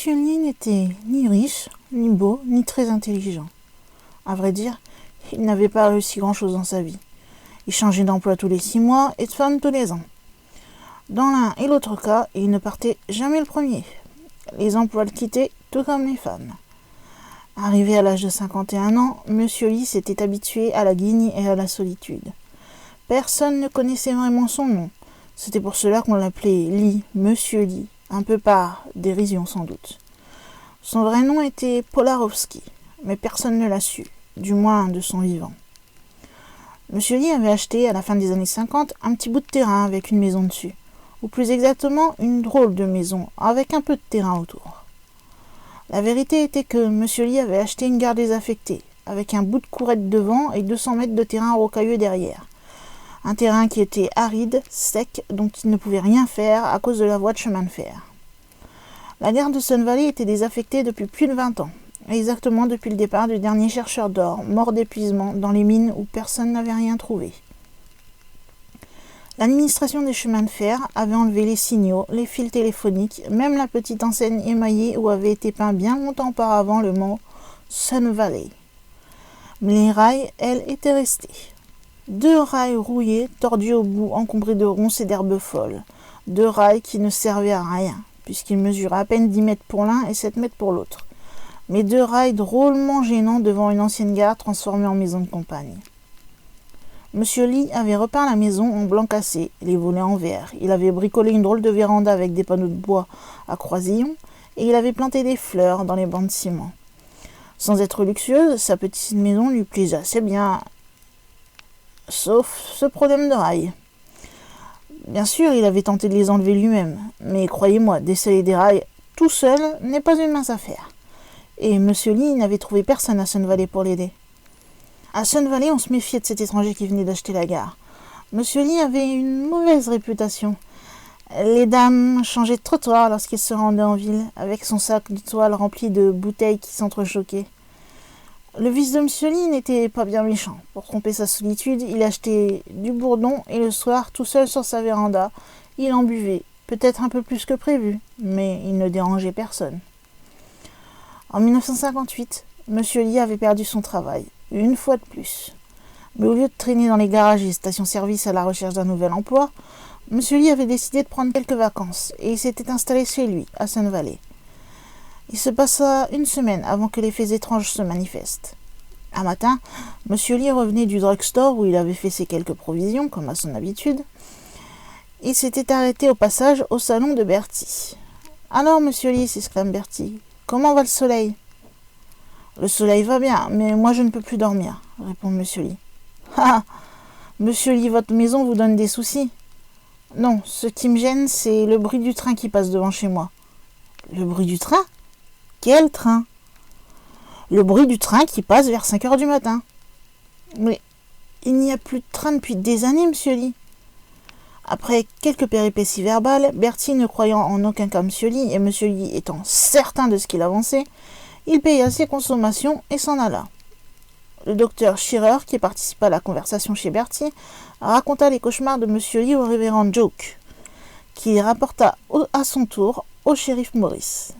Monsieur Lee n'était ni riche, ni beau, ni très intelligent. À vrai dire, il n'avait pas réussi grand-chose dans sa vie. Il changeait d'emploi tous les 6 mois et de femme tous les ans. Dans l'un et l'autre cas, il ne partait jamais le premier. Les emplois le quittaient, tout comme les femmes. Arrivé à l'âge de 51 ans, Monsieur Lee s'était habitué à la guigne et à la solitude. Personne ne connaissait vraiment son nom. C'était pour cela qu'on l'appelait Lee, Monsieur Lee, un peu par dérision sans doute. Son vrai nom était Polarowski, mais personne ne l'a su, du moins de son vivant. Monsieur Lee avait acheté, à la fin des années 50, un petit bout de terrain avec une maison dessus, ou plus exactement une drôle de maison, avec un peu de terrain autour. La vérité était que Monsieur Lee avait acheté une gare désaffectée, avec un bout de courette devant et 200 mètres de terrain rocailleux derrière. Un terrain qui était aride, sec, dont il ne pouvait rien faire à cause de la voie de chemin de fer. La gare de Sun Valley était désaffectée depuis plus de 20 ans, exactement depuis le départ du dernier chercheur d'or, mort d'épuisement dans les mines où personne n'avait rien trouvé. L'administration des chemins de fer avait enlevé les signaux, les fils téléphoniques, même la petite enseigne émaillée où avait été peint bien longtemps auparavant le mot Sun Valley. Mais les rails, elles, étaient restés. 2 rails rouillés, tordus au bout, encombrés de ronces et d'herbes folles. 2 rails qui ne servaient à rien, puisqu'ils mesuraient à peine 10 mètres pour l'un et 7 mètres pour l'autre. Mais 2 rails drôlement gênants devant une ancienne gare transformée en maison de campagne. Monsieur Lee avait repeint la maison en blanc cassé, les volets en verre. Il avait bricolé une drôle de véranda avec des panneaux de bois à croisillons et il avait planté des fleurs dans les bancs de ciment. Sans être luxueuse, sa petite maison lui plaisait assez bien, sauf ce problème de rails. Bien sûr, il avait tenté de les enlever lui-même, mais croyez-moi, desceller des rails tout seul n'est pas une mince affaire. Et Monsieur Lee n'avait trouvé personne à Sun Valley pour l'aider. À Sun Valley, on se méfiait de cet étranger qui venait d'acheter la gare. Monsieur Lee avait une mauvaise réputation. Les dames changeaient de trottoir lorsqu'il se rendait en ville, avec son sac de toile rempli de bouteilles qui s'entrechoquaient. Le vice de Monsieur Lee n'était pas bien méchant. Pour tromper sa solitude, il achetait du bourdon et le soir, tout seul sur sa véranda, il en buvait, peut-être un peu plus que prévu, mais il ne dérangeait personne. En 1958, Monsieur Lee avait perdu son travail. Une fois de plus. Mais au lieu de traîner dans les garages et stations-service à la recherche d'un nouvel emploi, Monsieur Lee avait décidé de prendre quelques vacances et il s'était installé chez lui, à Sun Valley. Il se passa 1 semaine avant que les faits étranges se manifestent. Un matin, Monsieur Lee revenait du drugstore où il avait fait ses quelques provisions, comme à son habitude. Il s'était arrêté au passage au salon de Bertie. « Alors, Monsieur Lee, s'exclame Bertie, comment va le soleil ?»« Le soleil va bien, mais moi je ne peux plus dormir, répond Monsieur Lee. Ah, Monsieur Lee, votre maison vous donne des soucis? Non, ce qui me gêne, c'est le bruit du train qui passe devant chez moi. Le bruit du train? Quel train? Le bruit du train qui passe vers 5 heures du matin. Mais il n'y a plus de train depuis des années, Monsieur Lee. Après quelques péripéties verbales, Bertie ne croyant en aucun cas Monsieur Lee, et Monsieur Lee étant certain de ce qu'il avançait, il paya ses consommations et s'en alla. Le docteur Shearer, qui participa à la conversation chez Bertie, raconta les cauchemars de Monsieur Lee au révérend Joke, qui les rapporta à son tour au shérif Morris.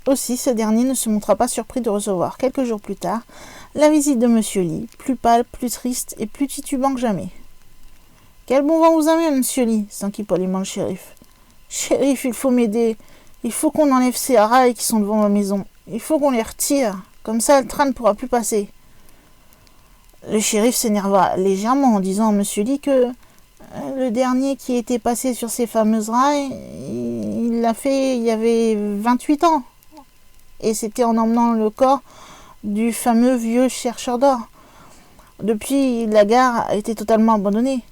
Aussi, ce dernier ne se montra pas surpris de recevoir, quelques jours plus tard, la visite de Monsieur Lee, plus pâle, plus triste et plus titubant que jamais. « Quel bon vent vous amène, Monsieur Lee ?» s'enquit poliment le shérif. « Shérif, il faut m'aider. Il faut qu'on enlève ces rails qui sont devant ma maison. Il faut qu'on les retire. Comme ça, le train ne pourra plus passer. » Le shérif s'énerva légèrement en disant à Monsieur Lee que le dernier qui était passé sur ces fameuses rails, il l'a fait il y avait 28 ans. Et c'était en emmenant le corps du fameux vieux chercheur d'or. Depuis, la gare a été totalement abandonnée.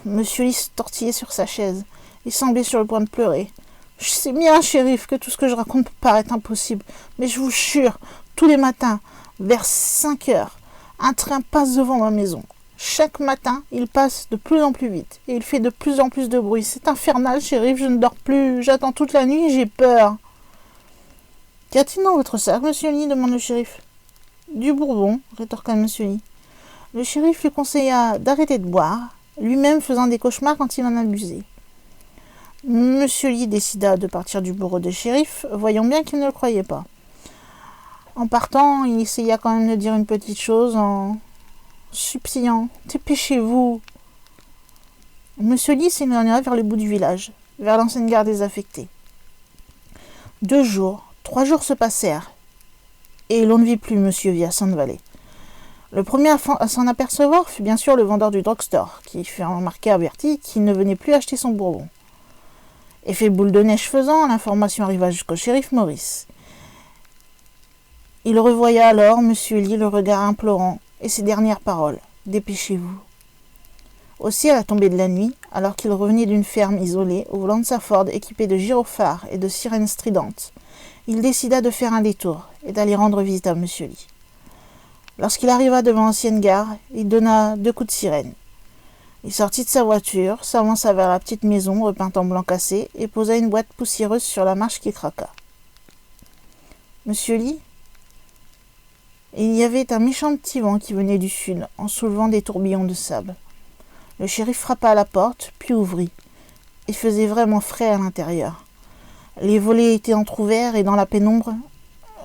Monsieur Lee se tortillait sur sa chaise. Il semblait sur le point de pleurer. « Je sais bien, shérif, que tout ce que je raconte peut paraître impossible, mais je vous jure, tous les matins, vers 5 heures, un train passe devant ma maison. Chaque matin, il passe de plus en plus vite, et il fait de plus en plus de bruit. C'est infernal, shérif, je ne dors plus, j'attends toute la nuit, j'ai peur. »« Qu'y a-t-il dans votre sac, Monsieur Lee ?» demande le shérif. « Du bourbon, » rétorqua Monsieur Lee. Le shérif lui conseilla d'arrêter de boire, lui-même faisant des cauchemars quand il en abusait. Monsieur Lee décida de partir du bureau de shérif, voyant bien qu'il ne le croyait pas. En partant, il essaya quand même de dire une petite chose en suppliant « Dépêchez-vous !» Monsieur Lee s'éloigna vers le bout du village, vers l'ancienne gare désaffectée. 2 jours, 3 jours se passèrent, et l'on ne vit plus Monsieur via Sun Valley. Le premier à s'en apercevoir fut bien sûr le vendeur du drugstore, qui fit remarquer à Bertie qu'il ne venait plus acheter son bourbon. Effet boule de neige faisant, l'information arriva jusqu'au shérif Maurice. Il revoya alors Monsieur Lee, le regard implorant, et ses dernières paroles. « Dépêchez-vous !» Aussi, à la tombée de la nuit, alors qu'il revenait d'une ferme isolée, au volant de sa Ford équipée de gyrophares et de sirènes stridentes, il décida de faire un détour et d'aller rendre visite à Monsieur Lee. Lorsqu'il arriva devant l'ancienne gare, il donna 2 coups de sirène. Il sortit de sa voiture, s'avança vers la petite maison repeinte en blanc cassé et posa une boîte poussiéreuse sur la marche qui craqua. « Monsieur Lee ?» Il y avait un méchant petit vent qui venait du sud, en soulevant des tourbillons de sable. Le shérif frappa à la porte, puis ouvrit. Il faisait vraiment frais à l'intérieur. Les volets étaient entr'ouverts et dans la pénombre,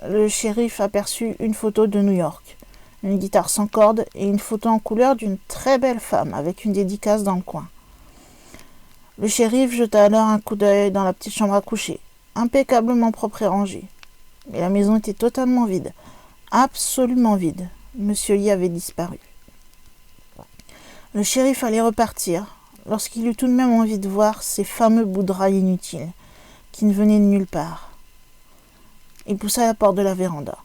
le shérif aperçut une photo de New York, une guitare sans corde et une photo en couleur d'une très belle femme avec une dédicace dans le coin. Le shérif jeta alors un coup d'œil dans la petite chambre à coucher, impeccablement propre et rangée. Mais la maison était totalement vide, absolument vide. Monsieur Lee avait disparu. Le shérif allait repartir, lorsqu'il eut tout de même envie de voir ces fameux bouts de rails inutiles, qui ne venaient de nulle part. Il poussa la porte de la véranda.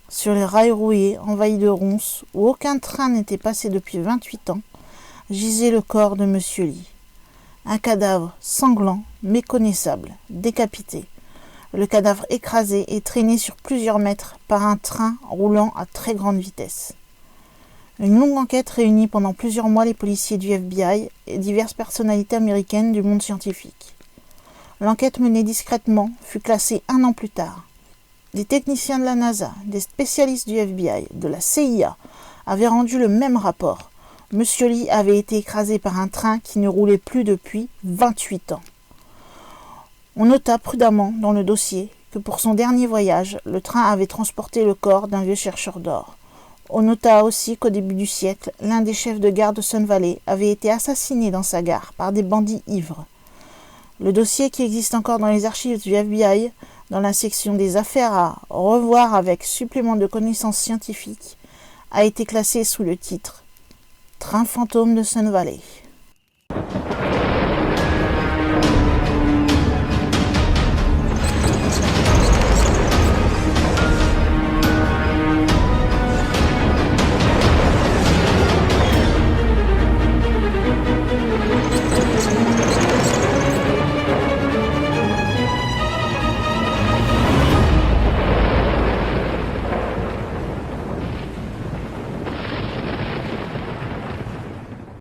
Sur les rails rouillés, envahis de ronces, où aucun train n'était passé depuis 28 ans, gisait le corps de Monsieur Lee. Un cadavre sanglant, méconnaissable, décapité. Le cadavre écrasé et traîné sur plusieurs mètres par un train roulant à très grande vitesse. Une longue enquête réunit pendant plusieurs mois les policiers du FBI et diverses personnalités américaines du monde scientifique. L'enquête menée discrètement fut classée 1 an plus tard. Des techniciens de la NASA, des spécialistes du FBI, de la CIA avaient rendu le même rapport. Monsieur Lee avait été écrasé par un train qui ne roulait plus depuis 28 ans. On nota prudemment dans le dossier que pour son dernier voyage, le train avait transporté le corps d'un vieux chercheur d'or. On nota aussi qu'au début du siècle, l'un des chefs de gare de Sun Valley avait été assassiné dans sa gare par des bandits ivres. Le dossier, qui existe encore dans les archives du FBI, dans la section des affaires à revoir avec supplément de connaissances scientifiques, a été classé sous le titre « Train fantôme de Sun Valley ».